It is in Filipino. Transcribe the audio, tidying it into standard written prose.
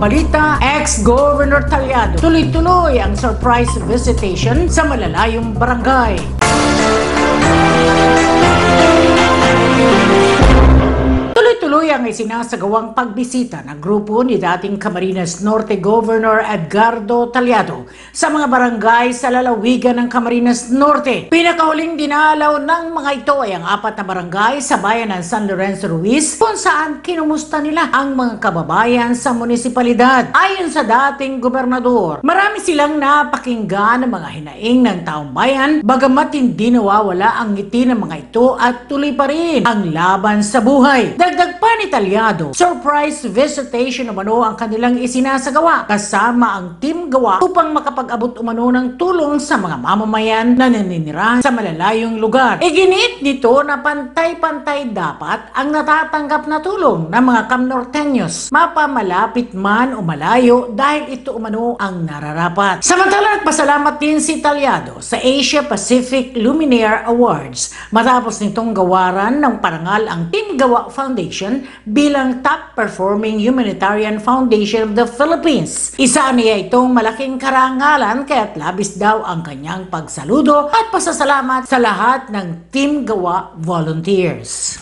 balita, ex-Governor Talyado, tuloy-tuloy ang surprise visitation sa malalayong barangay. Tuloy-tuloy ang isinasagawang pagbisita ng grupo ni dating Camarines Norte Governor Edgardo Talyado sa mga barangay sa lalawigan ng Camarines Norte. Pinakahuling dinalaw ng mga ito ay ang 4 na barangay sa bayan ng San Lorenzo Ruiz kung saan kinumusta nila ang mga kababayan sa munisipalidad. Ayon sa dating gobernador, marami silang napakinggan ng mga hinaing ng taong bayan bagamat hindi nawawala ang ngiti ng mga ito at tuloy pa rin ang laban sa buhay. Dagdag pa ni Talyado, surprise visitation umano ang kanilang isinasagawa kasama ang team gawa upang makapag-abot umano ng tulong sa mga mamamayan na naninirahan sa malalayong lugar. Iginit nito na pantay-pantay dapat ang natatanggap na tulong ng mga Kamnorteños, mapamalapit man o malayo dahil ito umano ang nararapat. Samantala nagpasalamat din si Talyado sa Asia Pacific Luminaire Awards matapos nitong gawaran ng parangal ang Team Gawa Foundation bilang top performing humanitarian foundation of the Philippines. Isa niya itong malaking karangalan kaya't labis daw ang kanyang pagsaludo at pasasalamat sa lahat ng Team Gawa volunteers.